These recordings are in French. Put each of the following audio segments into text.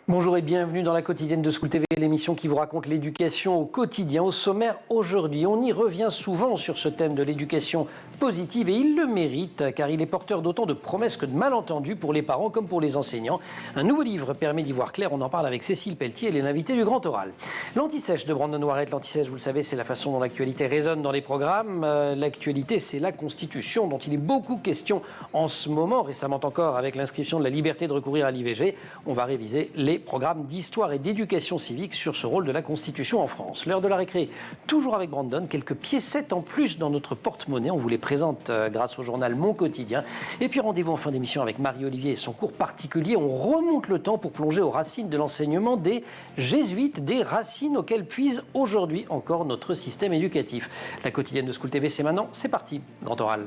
Bonjour et bienvenue dans la quotidienne de School TV, l'émission qui vous raconte l'éducation au quotidien. Au sommaire aujourd'hui, on y revient souvent sur ce thème de l'éducation positive et il le mérite car il est porteur d'autant de promesses que de malentendus pour les parents comme pour les enseignants. Un nouveau livre permet d'y voir clair, on en parle avec Cécile Pelletier, elle est l'invitée du Grand Oral. L'Anti-Sèche de Brandon Warrett, l'Anti-Sèche, vous le savez, c'est la façon dont l'actualité résonne dans les programmes. L'actualité, c'est la Constitution dont il est beaucoup question en ce moment, récemment encore avec l'inscription de la liberté de recourir à l'IVG. On va réviser les programmes d'histoire et d'éducation civique sur ce rôle de la Constitution en France. L'heure de la récré, toujours avec Brandon, quelques piécettes en plus dans notre porte-monnaie. On vous les présente grâce au journal Mon Quotidien. Et puis rendez-vous en fin d'émission avec Marie-Olivier et son cours particulier. On remonte le temps pour plonger aux racines de l'enseignement des jésuites, des racines auxquelles puise aujourd'hui encore notre système éducatif. La quotidienne de School TV, c'est maintenant, c'est parti. Grand Oral.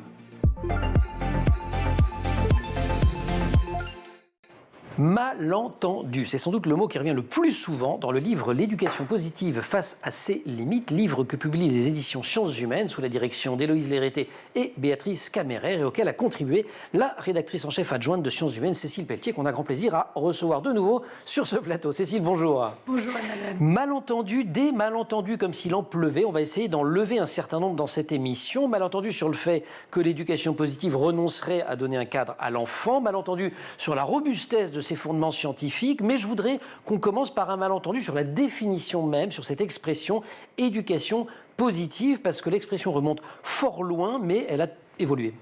Malentendu, c'est sans doute le mot qui revient le plus souvent dans le livre L'éducation positive face à ses limites, livre que publient les éditions Sciences Humaines sous la direction d'Héloïse Lérêté et Béatrice Camérer et auquel a contribué la rédactrice en chef adjointe de Sciences Humaines, Cécile Pelletier, qu'on a grand plaisir à recevoir de nouveau sur ce plateau. Cécile, bonjour. Bonjour Emmanuel. Malentendu, des malentendus comme s'il en pleuvait. On va essayer d'en lever un certain nombre dans cette émission. Malentendu sur le fait que l'éducation positive renoncerait à donner un cadre à l'enfant. Malentendu sur la robustesse de ses fondements scientifiques, mais je voudrais qu'on commence par un malentendu sur la définition même, sur cette expression éducation positive, parce que l'expression remonte fort loin, mais elle a évolué.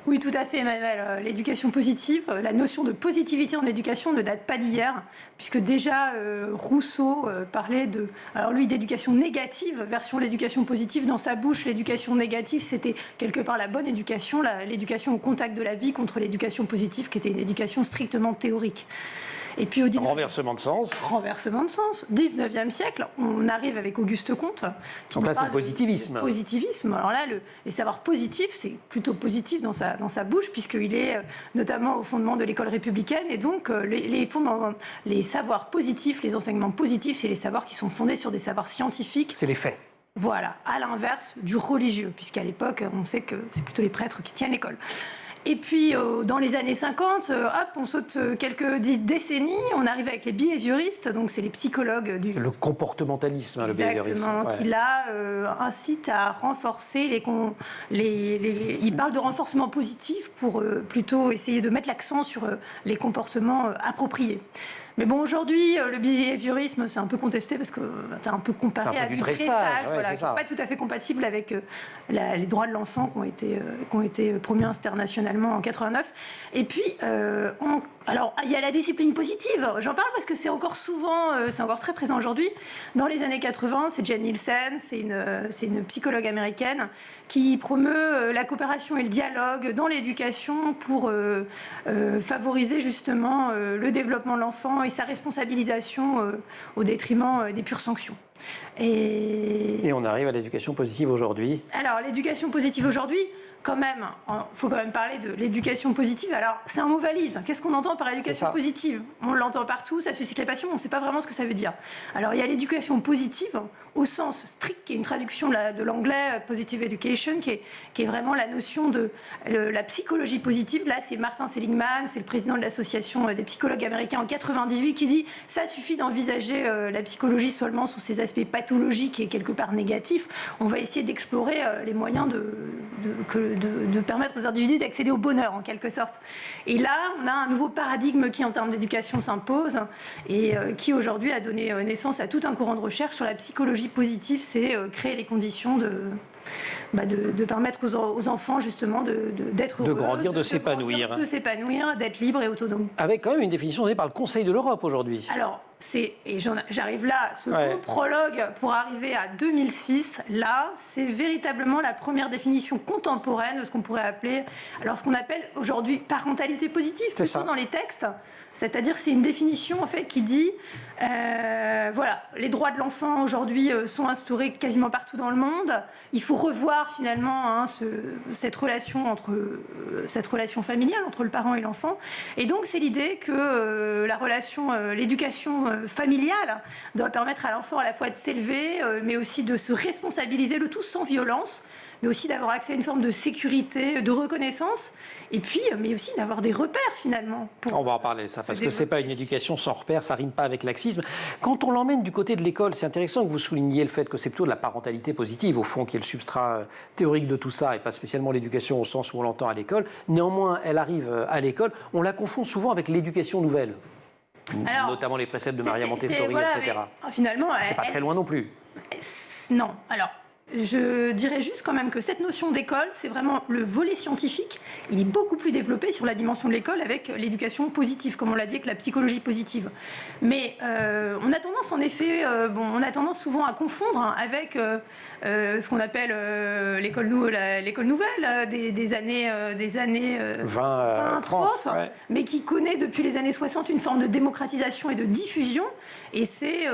Oui, tout à fait, Emmanuel. L'éducation positive, la notion de positivité en éducation ne date pas d'hier, puisque déjà Rousseau parlait d'éducation négative, version l'éducation positive. Dans sa bouche, l'éducation négative, c'était quelque part la bonne éducation, l'éducation au contact de la vie contre l'éducation positive, qui était une éducation strictement théorique. Et puis au renversement de sens. Renversement de sens. 19e siècle, on arrive avec Auguste Comte. Donc là, c'est le positivisme. Positivisme. Alors là, les savoirs positifs, c'est plutôt positif dans sa bouche, puisqu'il est notamment au fondement de l'école républicaine. Et donc, les savoirs positifs, les enseignements positifs, c'est les savoirs qui sont fondés sur des savoirs scientifiques. C'est les faits. Voilà, à l'inverse du religieux, puisqu'à l'époque, on sait que c'est plutôt les prêtres qui tiennent l'école. Et puis, dans les années 50, on saute quelques décennies, on arrive avec les behavioristes, donc c'est les psychologues du... C'est le comportementalisme, le behaviorisme. Exactement, qui là incite à renforcer il parle de renforcement positif pour plutôt essayer de mettre l'accent sur les comportements appropriés. Mais bon, aujourd'hui, le behaviorisme, c'est un peu contesté parce que c'est un peu comparé à du dressage, voilà, qui n'est pas tout à fait compatible avec les droits de l'enfant qui ont été promus internationalement en 89. Et puis, alors, il y a la discipline positive. J'en parle parce que c'est encore très présent aujourd'hui. Dans les années 80, c'est Jen Nielsen, c'est une psychologue américaine qui promeut la coopération et le dialogue dans l'éducation pour favoriser justement le développement de l'enfant et sa responsabilisation au détriment des pures sanctions. Et on arrive à l'éducation positive aujourd'hui. Alors, l'éducation positive aujourd'hui, quand même, faut quand même parler de l'éducation positive. Alors, c'est un mot valise. Qu'est-ce qu'on entend par éducation positive? On l'entend partout, ça suscite les passions, on ne sait pas vraiment ce que ça veut dire. Alors, il y a l'éducation positive au sens strict, qui est une traduction de l'anglais positive education, qui est vraiment la notion de la psychologie positive. Là, c'est Martin Seligman, c'est le président de l'association des psychologues américains en 98, qui dit ça suffit d'envisager la psychologie seulement sous ses aspects pathologiques et quelque part négatifs. On va essayer d'explorer les moyens de permettre aux individus d'accéder au bonheur, en quelque sorte. Et là, on a un nouveau paradigme qui, en termes d'éducation, s'impose et qui, aujourd'hui, a donné naissance à tout un courant de recherche sur la psychologie positive. C'est créer les conditions de permettre aux enfants, justement, d'être heureux. De grandir, de s'épanouir. De s'épanouir, d'être libre et autonome. Avec quand même une définition donnée par le Conseil de l'Europe aujourd'hui. Alors, j'arrive là, ce prologue pour arriver à 2006, là, c'est véritablement la première définition contemporaine de ce qu'on pourrait appeler, alors ce qu'on appelle aujourd'hui parentalité positive, plutôt dans les textes. C'est-à-dire, c'est une définition en fait qui dit, voilà, les droits de l'enfant aujourd'hui sont instaurés quasiment partout dans le monde. Il faut revoir finalement cette relation familiale entre le parent et l'enfant. Et donc, c'est l'idée que l'éducation familiale doit permettre à l'enfant à la fois de s'élever, mais aussi de se responsabiliser, le tout sans violence, mais aussi d'avoir accès à une forme de sécurité, de reconnaissance, et puis, mais aussi d'avoir des repères finalement. On va en parler ça, parce que c'est pas une éducation sans repères, ça rime pas avec laxisme. Quand on l'emmène du côté de l'école, c'est intéressant que vous souligniez le fait que c'est plutôt de la parentalité positive, au fond, qui est le substrat théorique de tout ça, et pas spécialement l'éducation au sens où on l'entend à l'école. Néanmoins, elle arrive à l'école, on la confond souvent avec l'éducation nouvelle. Alors, notamment les préceptes de Maria Montessori, etc. Finalement, c'est pas très loin non plus. Non. Alors, je dirais juste quand même que cette notion d'école, c'est vraiment le volet scientifique. Il est beaucoup plus développé sur la dimension de l'école avec l'éducation positive, comme on l'a dit, avec la psychologie positive. Mais on a tendance, en effet, on a tendance souvent à confondre avec ce qu'on appelle l'école nouvelle des années 20, 30, ouais. Mais qui connaît depuis les années 60 une forme de démocratisation et de diffusion. Et c'est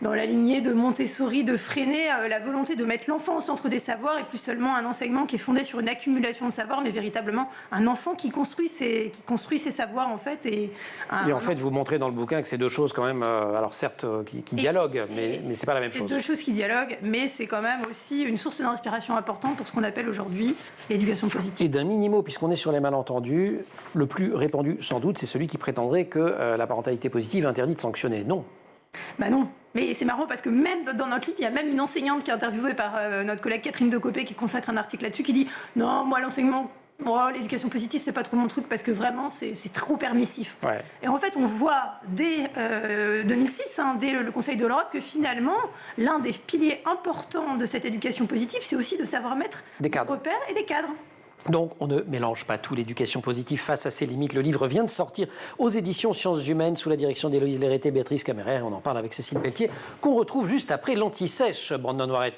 dans la lignée de Montessori, de Freinet, la volonté de mettre l'enfant au centre des savoirs et plus seulement un enseignement qui est fondé sur une accumulation de savoirs, mais véritablement un enfant qui construit ses savoirs en fait. Et en fait, vous montrez dans le bouquin que c'est deux choses quand même, alors certes qui dialoguent, mais c'est pas la même chose. C'est deux choses qui dialoguent, mais c'est quand même aussi une source d'inspiration importante pour ce qu'on appelle aujourd'hui l'éducation positive. Et d'un minimum, puisqu'on est sur les malentendus, le plus répandu sans doute, c'est celui qui prétendrait que la parentalité positive interdit de sanctionner. Non. Bah non, mais c'est marrant parce que même dans notre livre, il y a même une enseignante qui est interviewée par notre collègue Catherine Decopé qui consacre un article là-dessus qui dit « Non, moi l'enseignement, l'éducation positive, c'est pas trop mon truc parce que vraiment c'est trop permissif. Ouais. » Et en fait, on voit dès 2006, dès le Conseil de l'Europe, que finalement, l'un des piliers importants de cette éducation positive, c'est aussi de savoir mettre des repères et des cadres. Donc, on ne mélange pas tout. L'éducation positive face à ses limites. Le livre vient de sortir aux éditions Sciences Humaines sous la direction d'Héloïse Lérité et Béatrice Caméret. On en parle avec Cécile Pelletier, qu'on retrouve juste après l'Anti-Sèche, Brandon Noiret.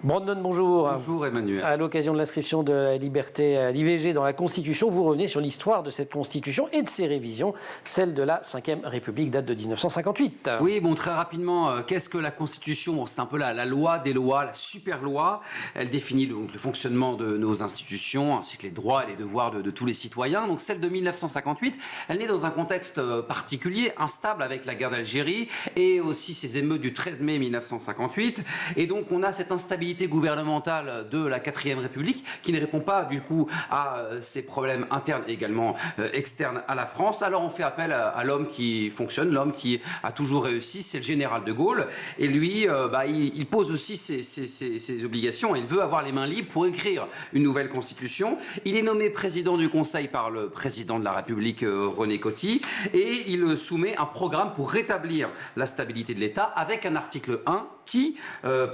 Brandon, bonjour. Bonjour Emmanuel. À l'occasion de l'inscription de la liberté à l'IVG dans la Constitution, vous revenez sur l'histoire de cette Constitution et de ses révisions. Celle de la Ve République date de 1958. Oui, très rapidement, qu'est-ce que la Constitution ? C'est un peu la loi des lois, la super loi. Elle définit donc le fonctionnement de nos institutions, ainsi que les droits et les devoirs de tous les citoyens. Donc celle de 1958, elle naît dans un contexte particulier, instable avec la guerre d'Algérie et aussi ces émeutes du 13 mai 1958. Et donc on a cette instabilité gouvernementale de la 4e République qui ne répond pas du coup à ces problèmes internes et également externes à la France. Alors on fait appel à l'homme qui fonctionne, l'homme qui a toujours réussi, c'est le général de Gaulle. Et lui, il pose aussi ses obligations. Il veut avoir les mains libres pour écrire une nouvelle constitution. Il est nommé président du Conseil par le président de la République, René Coty, et il soumet un programme pour rétablir la stabilité de l'État avec un article 1 qui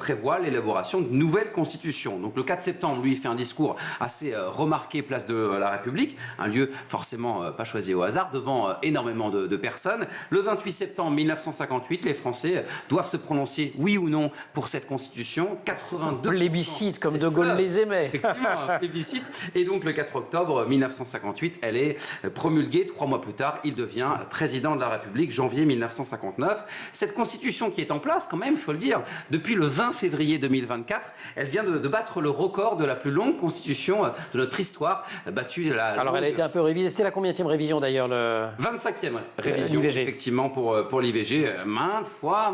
prévoit l'élaboration d'une nouvelle constitution. Donc le 4 septembre, lui, il fait un discours assez remarqué, place de la République, un lieu forcément pas choisi au hasard, devant énormément de personnes. Le 28 septembre 1958, les Français doivent se prononcer oui ou non pour cette constitution. 82%. Plébiscite, comme De Gaulle les aimait. Effectivement, un plébiscite. Et donc le 4 octobre 1958, elle est promulguée. 3 mois plus tard, il devient président de la République, janvier 1959. Cette constitution qui est en place, quand même, il faut le dire, depuis le 20 février 2024, elle vient de battre le record de la plus longue constitution de notre histoire, battue Alors elle a été un peu révisée, c'était la combienième révision d'ailleurs 25e révision, effectivement, pour l'IVG, maintes fois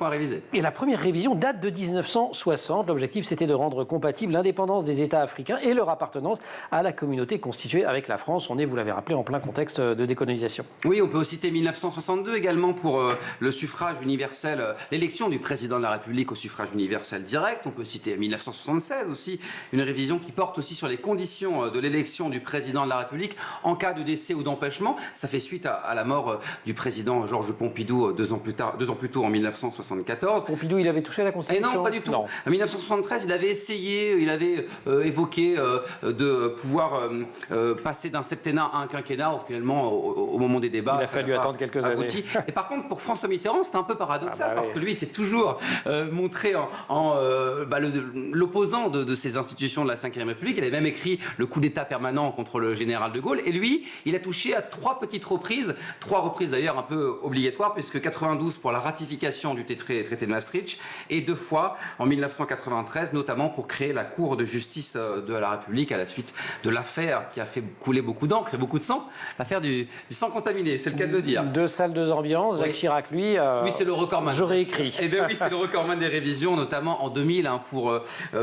révisée. Et la première révision date de 1960, l'objectif c'était de rendre compatible l'indépendance des États africains et leur appartenance à la communauté constituée avec la France. On est, vous l'avez rappelé, en plein contexte de décolonisation. Oui, on peut aussi citer 1962 également pour le suffrage universel, l'élection du président de la République au suffrage universel direct. On peut citer 1976 aussi, une révision qui porte aussi sur les conditions de l'élection du président de la République en cas de décès ou d'empêchement. Ça fait suite à la mort du président Georges Pompidou 2 ans plus tôt en 1974. Pompidou, il avait touché à la Constitution ? Et non, pas du tout. Non. En 1973, il avait essayé, il avait évoqué de pouvoir passer d'un septennat à un quinquennat. Finalement, au moment des débats, il a fallu attendre quelques années. Et par contre, pour François Mitterrand, c'était un peu paradoxal parce que lui, c'est toujours montré en l'opposant de ces institutions de la Ve République. Il avait même écrit le coup d'État permanent contre le général de Gaulle. Et lui, il a touché à 3 petites reprises, 3 reprises d'ailleurs un peu obligatoires, puisque 92 pour la ratification du traité de Maastricht et 2 fois en 1993, notamment pour créer la Cour de justice de la République à la suite de l'affaire qui a fait couler beaucoup d'encre et beaucoup de sang, l'affaire du sang contaminé, c'est le cas de le dire. 2 salles, 2 ambiances. Jacques Chirac, lui, c'est le record. J'aurais écrit. Et bien oui, c'est le recordman des révisions, notamment en 2000, pour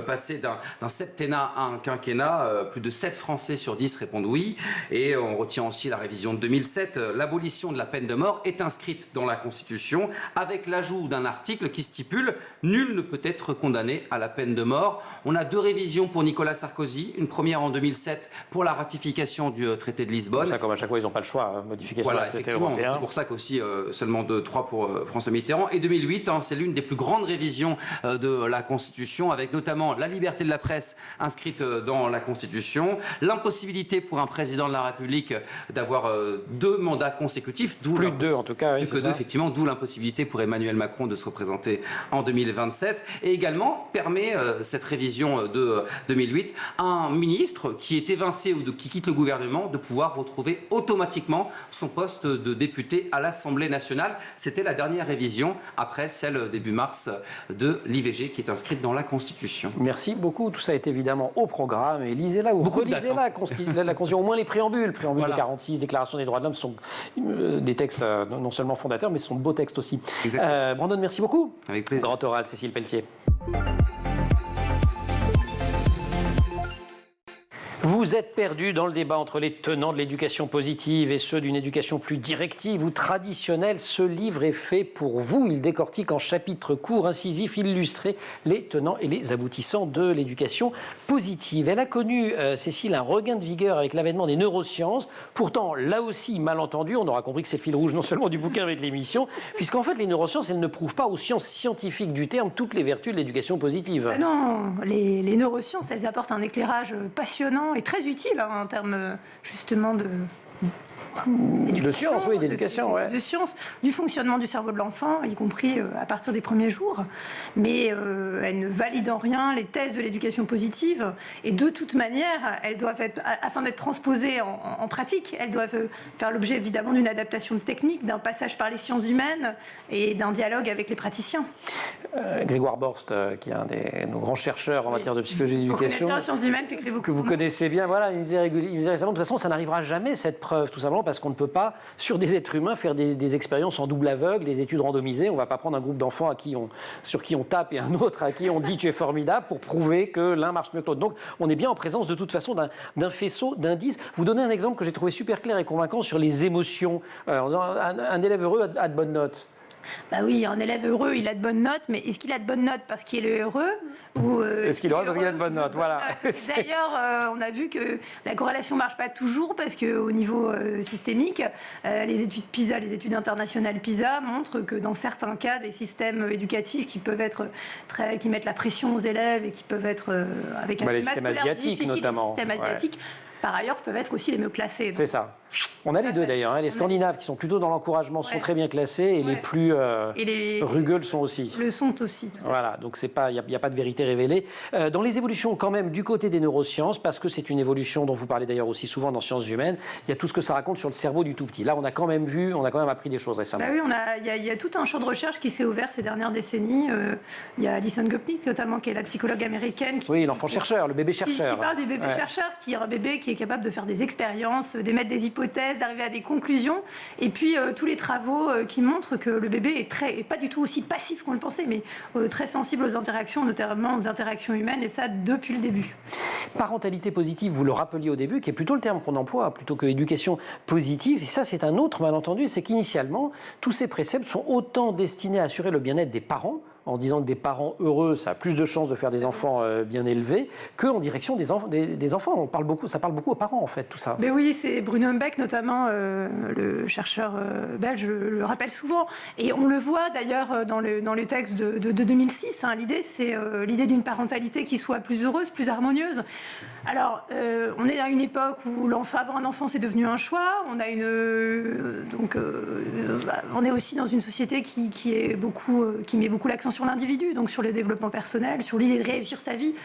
passer d'un septennat à un quinquennat. Plus de 7 Français sur 10 répondent oui. Et on retient aussi la révision de 2007. L'abolition de la peine de mort est inscrite dans la Constitution avec l'ajout d'un article qui stipule « Nul ne peut être condamné à la peine de mort ». On a 2 révisions pour Nicolas Sarkozy, une première en 2007 pour la ratification du traité de Lisbonne. Ça, comme à chaque fois, ils n'ont pas le choix, modification du traité européen. C'est pour ça qu'aussi seulement 3 pour François Mitterrand. Et 2008, c'est l'une des plus grandes révisions de la Constitution, avec notamment la liberté de la presse inscrite dans la Constitution, l'impossibilité pour un président de la République d'avoir 2 mandats consécutifs. Plus de 2 en tout cas, oui, c'est ça. Effectivement, d'où l'impossibilité pour Emmanuel Macron de se représenter en 2027. Et également permet cette révision de 2008 à un ministre qui est évincé ou qui quitte le gouvernement de pouvoir retrouver automatiquement son poste de député à l'Assemblée nationale. C'était la dernière révision après celle début mars de l'IVG qui est inscrite dans la Constitution. Merci beaucoup. Tout ça est évidemment au programme. Et lisez-la ou relisez la Constitution, au moins les préambules. Préambule de 46, Déclaration des droits de l'homme, sont des textes non seulement fondateurs, mais sont de beaux textes aussi. Brandon, merci beaucoup. Avec plaisir. Grand oral, Cécile Pelletier. Vous êtes perdu dans le débat entre les tenants de l'éducation positive et ceux d'une éducation plus directive ou traditionnelle. Ce livre est fait pour vous. Il décortique en chapitres courts, incisifs, illustrés, les tenants et les aboutissants de l'éducation positive. Elle a connu, Cécile, un regain de vigueur avec l'avènement des neurosciences. Pourtant, là aussi, mal entendu, on aura compris que c'est le fil rouge non seulement du bouquin avec l'émission, puisqu'en fait, les neurosciences, elles ne prouvent pas aux sciences scientifiques du terme toutes les vertus de l'éducation positive. Non, les neurosciences, elles apportent un éclairage passionnant et très utile en termes justement de sciences, oui, d'éducation, de sciences, du fonctionnement du cerveau de l'enfant, y compris à partir des premiers jours. Mais elles ne valident en rien les thèses de l'éducation positive. Et de toute manière, elles doivent être, afin d'être transposées en pratique, elles doivent faire l'objet évidemment d'une adaptation technique, d'un passage par les sciences humaines et d'un dialogue avec les praticiens. Grégoire Borst, qui est un de nos grands chercheurs en matière de psychologie de l'éducation, bien les sciences humaines, que vous connaissez bien, voilà, il me disait récemment, de toute façon, ça n'arrivera jamais, cette preuve, tout simplement parce qu'on ne peut pas, sur des êtres humains, faire des expériences en double aveugle, des études randomisées. On ne va pas prendre un groupe d'enfants sur qui on tape et un autre à qui on dit tu es formidable pour prouver que l'un marche mieux que l'autre. Donc, on est bien en présence de toute façon d'un faisceau d'indices. Vous donnez un exemple que j'ai trouvé super clair et convaincant sur les émotions. Un élève heureux a de bonnes notes. Bah oui, un élève heureux, il a de bonnes notes, mais est-ce qu'il a de bonnes notes parce qu'il est heureux ou est-ce qu'il est heureux parce qu'il a de bonnes notes? Voilà. D'ailleurs, on a vu que la corrélation ne marche pas toujours parce qu'au niveau systémique, les études PISA, les études internationales PISA montrent que dans certains cas, des systèmes éducatifs qui peuvent être qui mettent la pression aux élèves et qui peuvent être avec un climat systèmes asiatiques notamment. Les systèmes asiatiques, par ailleurs, peuvent être aussi les mieux classés. C'est ça. On a les deux d'ailleurs. Les Scandinaves qui sont plutôt dans l'encouragement sont très bien classés et les plus rugueux le sont aussi. Le sont aussi. Voilà, donc il n'y a pas de vérité révélée. Dans les évolutions quand même du côté des neurosciences, parce que c'est une évolution dont vous parlez d'ailleurs aussi souvent dans Sciences Humaines, il y a tout ce que ça raconte sur le cerveau du tout petit. Là, on a quand même appris des choses récemment. Bah oui, il y a tout un champ de recherche qui s'est ouvert ces dernières décennies. Il y a Alison Gopnik notamment, qui est la psychologue américaine. L'enfant chercheur, le bébé chercheur. Qui parle des bébés chercheurs, qui est un bébé qui est capable de faire des expériences, d'émettre des hypothèses, d'arriver à des conclusions. Et puis tous les travaux qui montrent que le bébé est pas du tout aussi passif qu'on le pensait, mais très sensible aux interactions, notamment aux interactions humaines, et ça depuis le début. Parentalité positive, vous le rappeliez au début, qui est plutôt le terme qu'on emploie, plutôt que éducation positive. Et ça, c'est un autre malentendu, c'est qu'initialement, tous ces préceptes sont autant destinés à assurer le bien-être des parents, en se disant que des parents heureux, ça a plus de chances de faire des enfants bien élevés, qu'en direction des enfants. Ça parle beaucoup aux parents, en fait, tout ça. Mais oui, c'est Bruno Humbeck, notamment, le chercheur belge, le rappelle souvent. Et on le voit, d'ailleurs, dans le texte de 2006. L'idée, c'est l'idée d'une parentalité qui soit plus heureuse, plus harmonieuse. Alors, on est à une époque où avoir un enfant, c'est devenu un choix. On est aussi dans une société qui met beaucoup l'accent sur l'individu, donc sur le développement personnel, sur l'idée de réussir sa vie.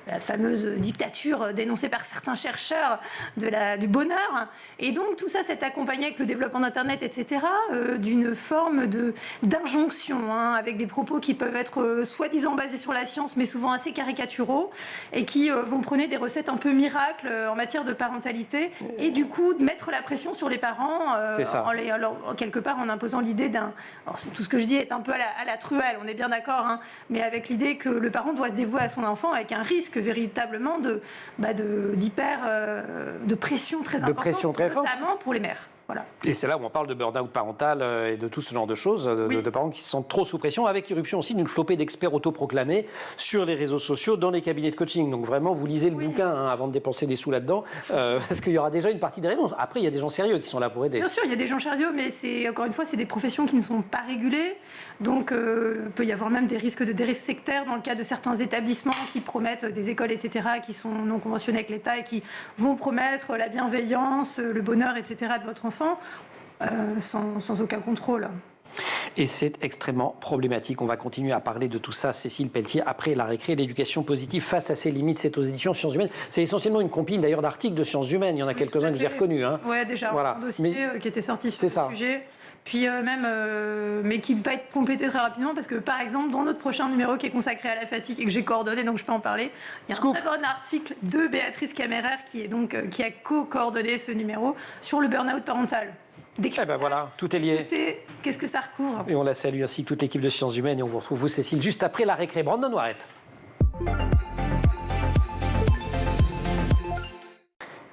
la fameuse dictature dénoncée par certains chercheurs du bonheur. Et donc tout ça s'est accompagné avec le développement d'Internet, etc., d'une forme d'injonction, avec des propos qui peuvent être soi-disant basés sur la science, mais souvent assez caricaturaux, et qui vont prôner des recettes un peu miracles en matière de parentalité, et du coup de mettre la pression sur les parents, quelque part en imposant l'idée d'un... Alors tout ce que je dis est un peu à la truelle, on est bien d'accord, mais avec l'idée que le parent doit se dévouer à son enfant avec un risque véritablement de pression très importante, notamment pour les mères. Voilà. Et c'est là où on parle de burn-out parental et de tout ce genre de choses, de parents qui se sentent trop sous pression, avec irruption aussi d'une flopée d'experts autoproclamés sur les réseaux sociaux, dans les cabinets de coaching. Donc vraiment, vous lisez le bouquin avant de dépenser des sous là-dedans, parce qu'il y aura déjà une partie des réponses. Après, il y a des gens sérieux qui sont là pour aider. Bien sûr, il y a des gens sérieux, mais encore une fois, c'est des professions qui ne sont pas régulées. Donc, il peut y avoir même des risques de dérive sectaire dans le cas de certains établissements qui promettent des écoles, etc., qui sont non conventionnées avec l'État et qui vont promettre la bienveillance, le bonheur, etc. de votre enfant, sans aucun contrôle. Et c'est extrêmement problématique. On va continuer à parler de tout ça, Cécile Pelletier, après la récré. L'éducation positive face à ses limites, c'est aux éditions Sciences Humaines. C'est essentiellement une compile d'ailleurs d'articles de Sciences Humaines. Il y en a quelques-uns que j'ai reconnus. Oui, déjà, un dossier qui était sorti sur ce sujet. Puis mais qui va être complété très rapidement parce que, par exemple, dans notre prochain numéro qui est consacré à la fatigue et que j'ai coordonné, donc je peux en parler, il y a un très bon article de Béatrice Camerer qui a co-coordonné ce numéro sur le burn-out parental. Voilà, tout est lié. Qu'est-ce que ça recouvre? Et on la salue ainsi que toute l'équipe de Sciences Humaines et on vous retrouve, vous, Cécile, juste après la récré. Brandon Noiret.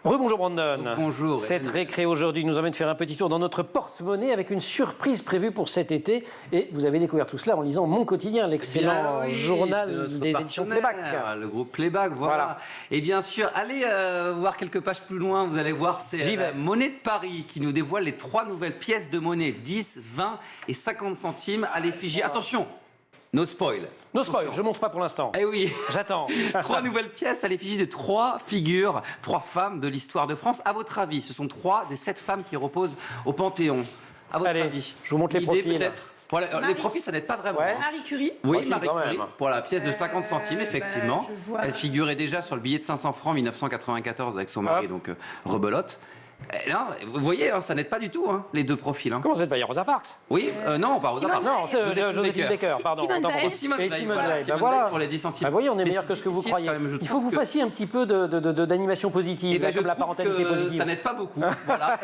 Rebonjour Brandon. Bonjour. Cette récré aujourd'hui nous emmène faire un petit tour dans notre porte-monnaie avec une surprise prévue pour cet été. Et vous avez découvert tout cela en lisant Mon Quotidien, l'excellent journal des éditions Playback. Le groupe Playback, voilà. Et bien sûr, allez voir quelques pages plus loin, vous allez voir, c'est la Monnaie de Paris qui nous dévoile les 3 nouvelles pièces de monnaie, 10, 20 et 50 centimes à l'effigie. Attention, no spoil. No spoil, je ne montre pas pour l'instant. Eh oui. J'attends. 3 nouvelles pièces à l'effigie de 3 figures, 3 femmes de l'histoire de France. À votre avis, ce sont 3 des 7 femmes qui reposent au Panthéon. À votre avis. Je vous montre les profils. Peut-être. Voilà, les profils, ça n'aide pas vraiment. Marie Curie. Oui, Marie Curie, pour la pièce de 50 centimes, effectivement. Elle figurait déjà sur le billet de 500 francs en 1994 avec son mari, donc rebelote. Non, vous voyez, ça n'aide pas du tout, les 2 profils. Comment vous êtes pas Rosa Parks? Oui, non, pas Rosa Parks. Non, c'est Joséphine Baker, pardon. Simone Veil. Voilà, pour les 10 centimes. Vous voyez, on est meilleur que ce que vous croyez. Il faut que vous fassiez un petit peu d'animation positive, comme la parentalité positive. Ça n'aide pas beaucoup. Voilà.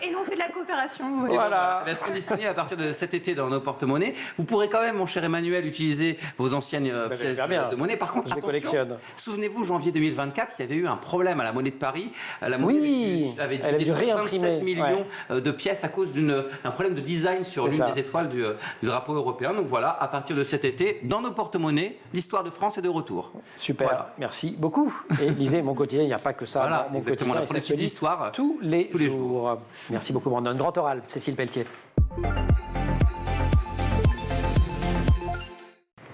Et nous, on fait de la coopération. Voilà. Elles seront disponibles à partir de cet été dans nos porte-monnaies. Vous pourrez quand même, mon cher Emmanuel, utiliser vos anciennes pièces de monnaie. Par contre, attention, souvenez-vous, janvier 2024, il y avait eu un problème à la Monnaie de Paris. La monnaie avait dû 27 millions de pièces à cause d'un problème de design sur l'une des étoiles du drapeau européen. Donc voilà, à partir de cet été, dans nos porte-monnaies, l'histoire de France est de retour. Super, merci beaucoup. Et lisez Mon Quotidien, il n'y a pas que ça. Voilà, Mon Quotidien, la petite histoire tous les jours. Merci beaucoup Brandon. Grand oral, Cécile Pelletier.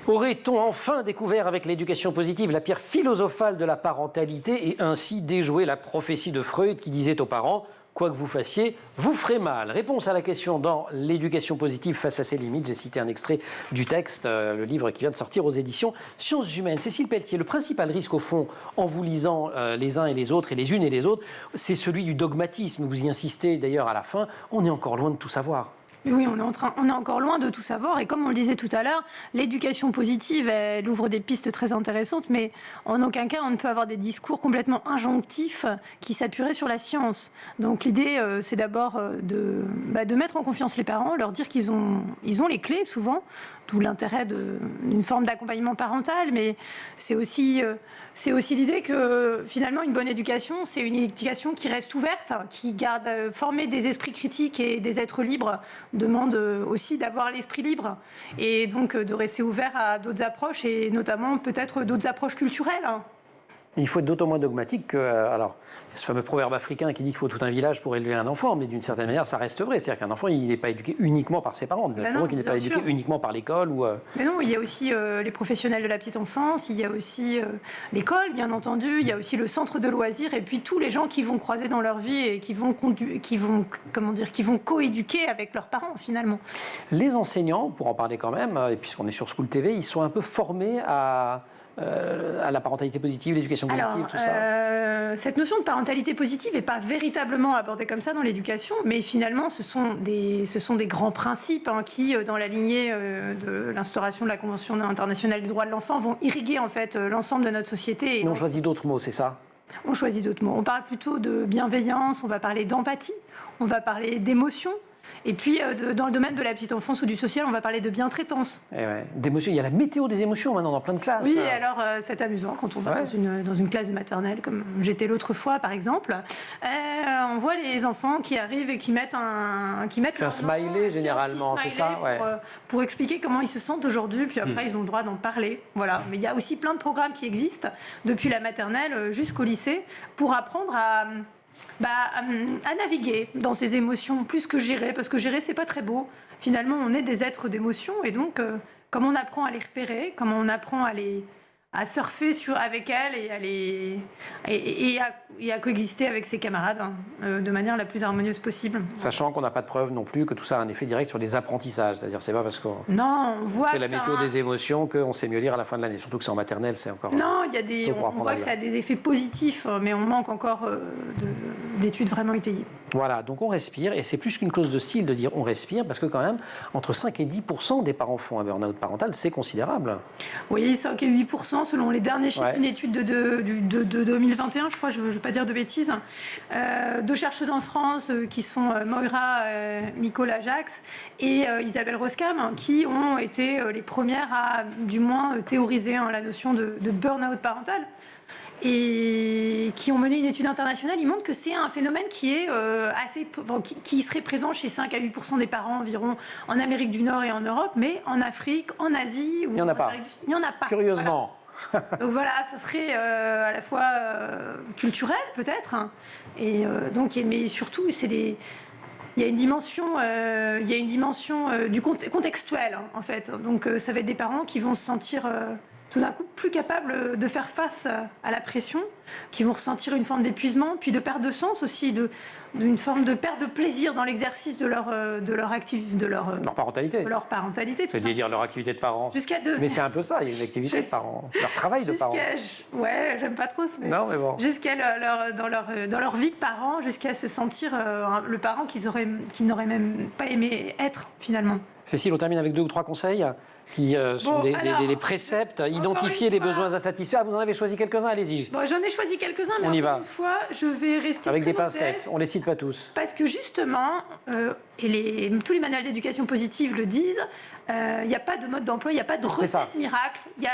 Aurait-on enfin découvert avec l'éducation positive la pierre philosophale de la parentalité et ainsi déjoué la prophétie de Freud qui disait aux parents « Quoi que vous fassiez, vous ferez mal ». Réponse à la question dans l'éducation positive face à ses limites. J'ai cité un extrait du texte, le livre qui vient de sortir aux éditions Sciences Humaines. Cécile Pelletier, le principal risque au fond, en vous lisant les uns et les autres et les unes et les autres, c'est celui du dogmatisme. Vous y insistez d'ailleurs à la fin, on est encore loin de tout savoir. Mais oui, on est encore loin de tout savoir. Et comme on le disait tout à l'heure, l'éducation positive, elle ouvre des pistes très intéressantes, mais en aucun cas, on ne peut avoir des discours complètement injonctifs qui s'appuieraient sur la science. Donc l'idée, c'est d'abord de mettre en confiance les parents, leur dire qu'ils ont les clés, souvent, d'où l'intérêt d'une forme d'accompagnement parental, mais c'est aussi l'idée que finalement une bonne éducation, c'est une éducation qui reste ouverte, qui garde former des esprits critiques et des êtres libres demande aussi d'avoir l'esprit libre et donc de rester ouvert à d'autres approches et notamment peut-être d'autres approches culturelles. Il faut être d'autant moins dogmatique que, alors, il y a ce fameux proverbe africain qui dit qu'il faut tout un village pour élever un enfant, mais d'une certaine manière, ça reste vrai. C'est-à-dire qu'un enfant, il n'est pas éduqué uniquement par ses parents, qu'il n'est pas éduqué uniquement par l'école. Mais non, il y a aussi les professionnels de la petite enfance, il y a aussi l'école, bien entendu, il y a aussi le centre de loisirs, et puis tous les gens qui vont croiser dans leur vie et qui vont coéduquer avec leurs parents, finalement. Les enseignants, pour en parler quand même, et puisqu'on est sur School TV, ils sont un peu formés à à la parentalité positive, l'éducation positive, tout ça? Cette notion de parentalité positive n'est pas véritablement abordée comme ça dans l'éducation, mais finalement, ce sont des grands principes qui, dans la lignée de l'instauration de la Convention internationale des droits de l'enfant, vont irriguer en fait l'ensemble de notre société. Mais on choisit d'autres mots, c'est ça? On choisit d'autres mots. On parle plutôt de bienveillance, on va parler d'empathie, on va parler d'émotion. Et puis, dans le domaine de la petite enfance ou du social, on va parler de bientraitance. D'émotions. Il y a la météo des émotions maintenant dans plein de classes. Oui, alors c'est amusant quand on va dans une classe de maternelle, comme j'étais l'autre fois par exemple. On voit les enfants qui arrivent et qui mettent c'est un smiley généralement, c'est ça, pour expliquer comment ils se sentent aujourd'hui, puis après ils ont le droit d'en parler. Voilà. Mais il y a aussi plein de programmes qui existent depuis la maternelle jusqu'au lycée pour apprendre à naviguer dans ses émotions plus que gérer, parce que gérer c'est pas très beau. Finalement, on est des êtres d'émotions et donc comme on apprend à les repérer, comme on apprend à surfer avec elles et à coexister avec ses camarades de manière la plus harmonieuse possible. Sachant qu'on n'a pas de preuve non plus que tout ça a un effet direct sur les apprentissages, c'est-à-dire c'est pas parce qu'on fait la météo des émotions qu'on sait mieux lire à la fin de l'année, surtout que c'est en maternelle, c'est encore... Non, on voit que ça a des effets positifs, mais on manque encore d'études vraiment étayées. Voilà, donc on respire, et c'est plus qu'une clause de style de dire on respire, parce que quand même, entre 5 et 10% des parents font un burn-out parental, c'est considérable. Oui, 5 et 8% selon les derniers chiffres d'une étude de 2021, je crois, je ne veux pas dire de bêtises. Deux chercheuses en France qui sont Moira Nicolas-Jax et Isabelle Roskam, qui ont été les premières à, du moins, théoriser la notion de burn-out parental. Et qui ont mené une étude internationale, ils montrent que c'est un phénomène qui est qui serait présent chez 5 à 8% des parents environ en Amérique du Nord et en Europe, mais en Afrique, en Asie... Il n'y en a pas. Il n'y en a pas. Curieusement. Voilà. Donc voilà, ça serait à la fois culturel peut-être, et donc, mais surtout il y a une dimension, du contextuel en fait. Donc ça va être des parents qui vont se sentir tout d'un coup plus capables de faire face à la pression, qui vont ressentir une forme d'épuisement, puis de perte de sens aussi, d'une forme de perte de plaisir dans l'exercice de leur parentalité. C'est-à-dire leur activité de parents. Mais c'est un peu ça, il y a une activité de parents, leur travail de parents. Ouais, j'aime pas trop ce mot. Non, mais bon. Jusqu'à dans leur vie de parents, jusqu'à se sentir le parent qu'ils n'auraient même pas aimé être finalement. Cécile, on termine avec 2 ou 3 conseils qui sont des préceptes, identifier les besoins insatisfaits. Vous en avez choisi quelques-uns, allez-y. Bon, j'en ai choisi quelques-uns, mais encore une fois, je vais rester avec très des pincettes, modeste, on les cite pas tous. Parce que justement, et tous les manuels d'éducation positive le disent, il n'y a pas de mode d'emploi, il n'y a pas de recette miracle, il y a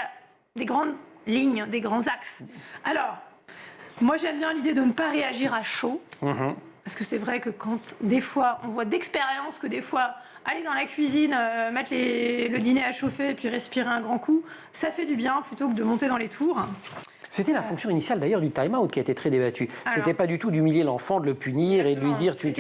des grandes lignes, des grands axes. Alors, moi j'aime bien l'idée de ne pas réagir à chaud, parce que c'est vrai que quand des fois, on voit d'expérience que des fois... Aller dans la cuisine, mettre le dîner à chauffer et puis respirer un grand coup, ça fait du bien plutôt que de monter dans les tours. C'était la fonction initiale d'ailleurs du time-out qui a été très débattue. C'était pas du tout d'humilier l'enfant, de le punir et de lui dire tu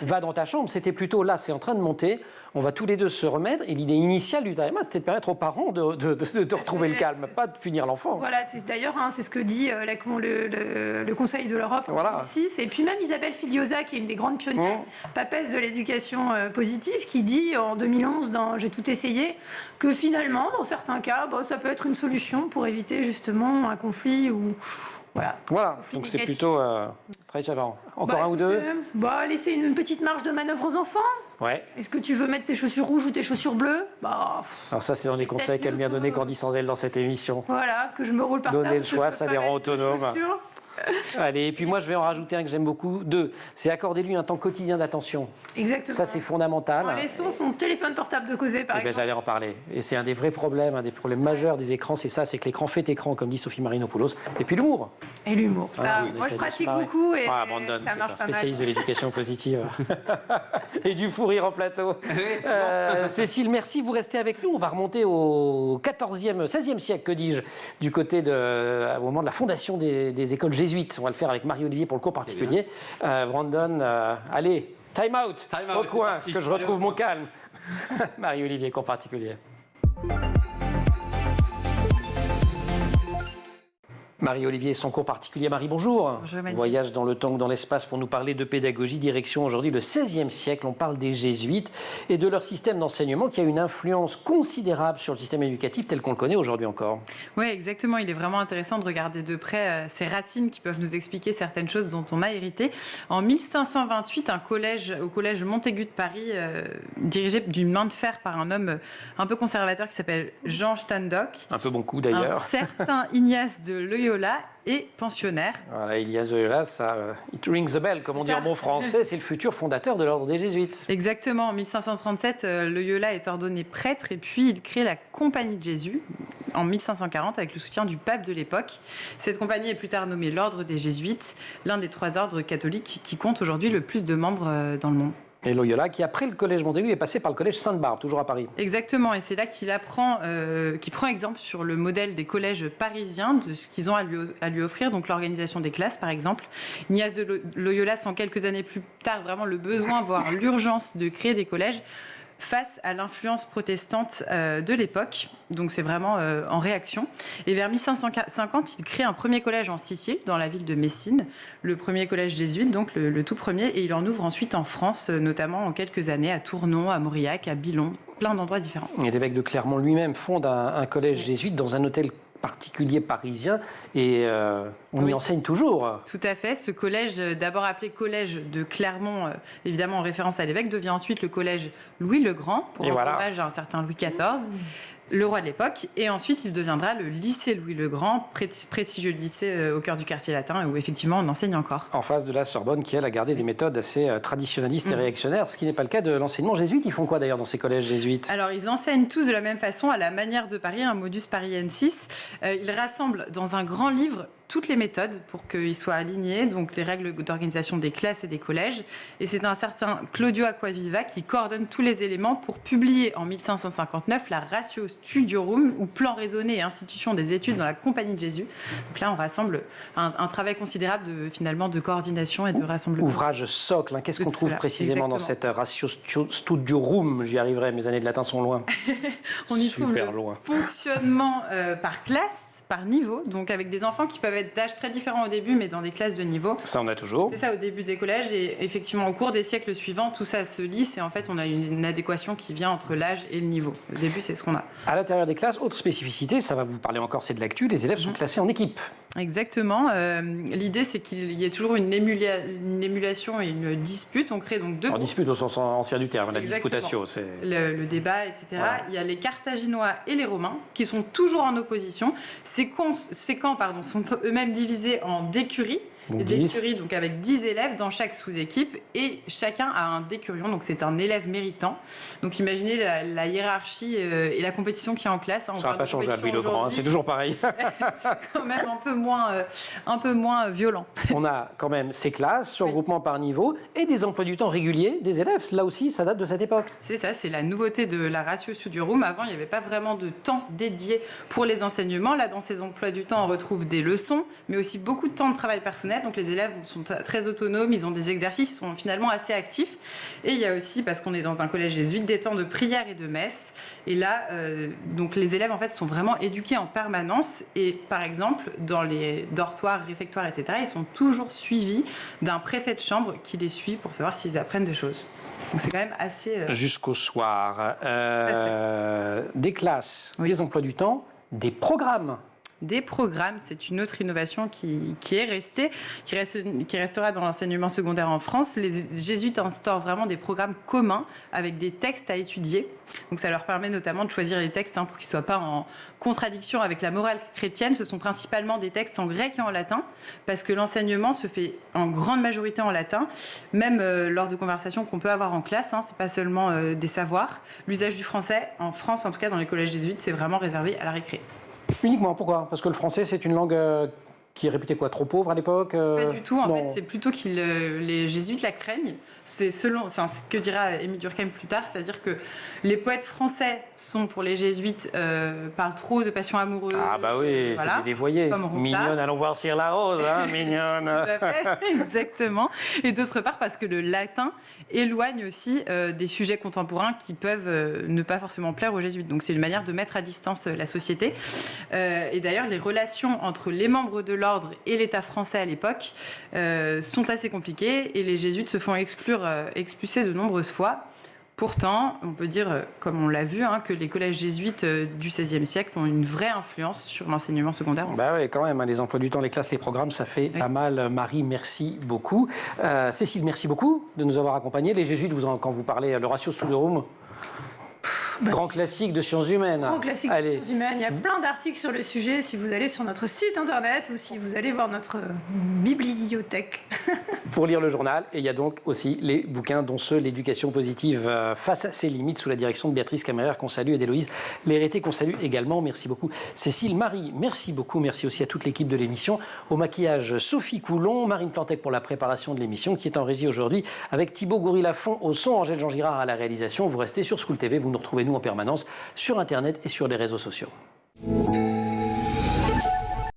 vas dans ta chambre. C'était plutôt là, c'est en train de monter, on va tous les deux se remettre. Et l'idée initiale du time-out, c'était de permettre aux parents de retrouver le calme, pas de punir l'enfant. Voilà, c'est d'ailleurs c'est ce que dit le Conseil de l'Europe en 2006. Et puis même Isabelle Filiosa, qui est une des grandes pionnières, papesse de l'éducation positive, qui dit en 2011 dans J'ai tout essayé, que finalement, dans certains cas, ça peut être une solution pour éviter justement un conflit ou... Voilà, donc c'est plutôt très challengeant. Encore un ou deux laisser une petite marge de manœuvre aux enfants. Ouais. Est-ce que tu veux mettre tes chaussures rouges ou tes chaussures bleues Alors ça, c'est dans les conseils qu'aime bien donner Candy Sanzel dans cette émission. Voilà, que je me roule par terre. Donner le choix, ça les rend autonomes. Allez, et puis moi je vais en rajouter un que j'aime beaucoup, 2, c'est accorder-lui un temps quotidien d'attention. Exactement. Ça c'est fondamental. En laissant son téléphone portable de causer par exemple. J'allais en parler. Et c'est un des vrais problèmes, un des problèmes majeurs des écrans, c'est ça, c'est que l'écran fait écran, comme dit Sophie Marinopoulos. Et puis l'humour. Et l'humour, ça, moi je pratique beaucoup et Brandon, ça marche pas mal. Spécialiste de l'éducation positive. Et du fou rire en plateau. Cécile, merci, vous restez avec nous. On va remonter au 16e siècle, que dis-je, du côté au moment de la fondation des écoles jésuites. On va le faire avec Marie-Olivier pour le cours particulier. Brandon, allez, time out au coin, que je retrouve mon calme. Marie-Olivier, cours particulier. Marie-Olivier, son cours particulier. Marie, bonjour. Bonjour Emmanuel. Voyage dans le temps ou dans l'espace pour nous parler de pédagogie. Direction aujourd'hui le XVIe siècle. On parle des jésuites et de leur système d'enseignement qui a une influence considérable sur le système éducatif tel qu'on le connaît aujourd'hui encore. Oui, exactement. Il est vraiment intéressant de regarder de près ces racines qui peuvent nous expliquer certaines choses dont on a hérité. En 1528, au collège Montaigu de Paris, dirigé d'une main de fer par un homme un peu conservateur qui s'appelle Jean Steindock. Un peu bon coup d'ailleurs. Un certain Ignace de Loyola est pensionnaire. Voilà, Ignace de Loyola, ça, it rings a bell, comme on dit en bon français, c'est le futur fondateur de l'ordre des Jésuites. Exactement, en 1537, Loyola est ordonné prêtre et puis il crée la Compagnie de Jésus en 1540 avec le soutien du pape de l'époque. Cette compagnie est plus tard nommée l'ordre des Jésuites, l'un des 3 ordres catholiques qui compte aujourd'hui le plus de membres dans le monde. Et Loyola, qui après le collège Montaigu est passé par le collège Sainte-Barbe, toujours à Paris. Exactement, et c'est là qu'il prend exemple sur le modèle des collèges parisiens, de ce qu'ils ont à lui offrir, donc l'organisation des classes par exemple. Ignace de Loyola sent quelques années plus tard vraiment le besoin, voire l'urgence de créer des collèges face à l'influence protestante de l'époque. Donc c'est vraiment en réaction. Et vers 1550, il crée un premier collège en Sicile, dans la ville de Messine, le premier collège jésuite, donc le tout premier, et il en ouvre ensuite en France, notamment en quelques années à Tournon, à Mauriac, à Billon, plein d'endroits différents. Et l'évêque de Clermont lui-même fonde un collège jésuite dans un hôtel particulier parisien et on y enseigne toujours. Tout à fait. Ce collège, d'abord appelé collège de Clermont, évidemment en référence à l'évêque, devient ensuite le collège Louis le Grand, pour rendre hommage à un certain Louis XIV, le roi de l'époque. Et ensuite, il deviendra le lycée Louis le Grand, prestigieux lycée au cœur du quartier latin, où effectivement on enseigne encore. En face de la Sorbonne, qui elle a gardé des méthodes assez traditionnalistes et réactionnaires, ce qui n'est pas le cas de l'enseignement jésuite. Ils font quoi d'ailleurs dans ces collèges jésuites? Alors, ils enseignent tous de la même façon, à la manière de Paris, un modus pariensis. Ils rassemblent dans un grand livre toutes les méthodes pour qu'ils soient alignés, donc les règles d'organisation des classes et des collèges. Et c'est un certain Claudio Acquaviva qui coordonne tous les éléments pour publier en 1559 la Ratio Studiorum, ou plan raisonné et institution des études dans la Compagnie de Jésus. Donc là, on rassemble un travail considérable de coordination et de rassemblement. Ouvrage socle, hein. Qu'est-ce qu'on trouve précisément dans cette Ratio Studiorum? J'y arriverai, mes années de latin sont loin. On y trouve le fonctionnement par classe, par niveau, donc avec des enfants qui peuvent être d'âge très différents au début, mais dans des classes de niveau. Ça, on a toujours. C'est ça, au début des collèges, et effectivement, au cours des siècles suivants, tout ça se lisse, et en fait, on a une adéquation qui vient entre l'âge et le niveau. Au début, c'est ce qu'on a. À l'intérieur des classes, autre spécificité, ça va vous parler encore, c'est de l'actu, les élèves sont classés en équipe. Exactement. L'idée, c'est qu'il y ait toujours une émulation et une dispute. On crée donc 2 groupes. Dispute au sens ancien du terme, la disputatio. C'est le débat, etc. Voilà. Il y a les Carthaginois et les Romains qui sont toujours en opposition. Ces camps sont eux-mêmes divisés en décuries. D'écuries, donc avec 10 élèves dans chaque sous-équipe, et chacun a un décurion, donc c'est un élève méritant. Donc imaginez la hiérarchie et la compétition qu'il y a en classe. Ça n'a pas changé à Louis le Grand, c'est toujours pareil. C'est quand même un peu moins violent. On a quand même ces classes, sur regroupement par niveau, et des emplois du temps réguliers des élèves. Là aussi, ça date de cette époque. C'est ça, c'est la nouveauté de la Ratio Studiorum. Avant, il n'y avait pas vraiment de temps dédié pour les enseignements. Là, dans ces emplois du temps, on retrouve des leçons, mais aussi beaucoup de temps de travail personnel. Donc les élèves sont très autonomes, ils ont des exercices, ils sont finalement assez actifs. Et il y a aussi, parce qu'on est dans un collège jésuite, des temps de prière et de messe. Et là, donc les élèves en fait sont vraiment éduqués en permanence. Et par exemple, dans les dortoirs, réfectoires, etc., ils sont toujours suivis d'un préfet de chambre qui les suit pour savoir s'ils apprennent des choses. Donc c'est quand même assez... Jusqu'au soir. Des classes, des emplois du temps, des programmes. Des programmes, c'est une autre innovation qui est restée, qui restera dans l'enseignement secondaire en France. Les jésuites instaurent vraiment des programmes communs avec des textes à étudier. Donc ça leur permet notamment de choisir les textes pour qu'ils ne soient pas en contradiction avec la morale chrétienne. Ce sont principalement des textes en grec et en latin, parce que l'enseignement se fait en grande majorité en latin, même lors de conversations qu'on peut avoir en classe. Ce n'est pas seulement des savoirs. L'usage du français, en France en tout cas dans les collèges jésuites, c'est vraiment réservé à la récré. Uniquement, pourquoi? Parce que le français, c'est une langue qui est réputée quoi, trop pauvre à l'époque Pas du tout, en fait, c'est plutôt que les jésuites la craignent, c'est ce que dira Émile Durkheim plus tard, c'est-à-dire que les poètes français sont pour les jésuites parlent trop de passion amoureuse. Ah bah oui, voilà, c'est dévoyé. Mignonne, allons voir Cire la Rose, hein, mignonne. Tout à fait, exactement. Et d'autre part parce que le latin éloigne aussi des sujets contemporains qui peuvent ne pas forcément plaire aux jésuites. Donc c'est une manière de mettre à distance la société. Et d'ailleurs, les relations entre les membres de l'ordre et l'État français à l'époque sont assez compliquées et les jésuites se font expulser de nombreuses fois. Pourtant, on peut dire, comme on l'a vu, que les collèges jésuites du XVIe siècle ont une vraie influence sur l'enseignement secondaire. Bah oui, quand même, les emplois du temps, les classes, les programmes, ça fait pas mal. Marie, merci beaucoup. Cécile, merci beaucoup de nous avoir accompagnés. Les jésuites, quand vous parlez, le ratio Studiorum, grand classique de sciences humaines. Grand classique de sciences humaines. Il y a plein d'articles sur le sujet si vous allez sur notre site internet ou si vous allez voir notre bibliothèque. Pour lire le journal. Et il y a donc aussi les bouquins, dont ceux L'éducation positive face à ses limites, sous la direction de Béatrice Caméraire, qu'on salue, et d'Héloïse Lérité, qu'on salue également. Merci beaucoup. Cécile, Marie, merci beaucoup. Merci aussi à toute l'équipe de l'émission. Au maquillage, Sophie Coulon, Marine Plantec pour la préparation de l'émission, qui est en régie aujourd'hui, avec Thibaut Goury-Lafont au son, Angèle Jean Girard à la réalisation. Vous restez sur School TV. Vous nous retrouvez, nous, en permanence sur Internet et sur les réseaux sociaux.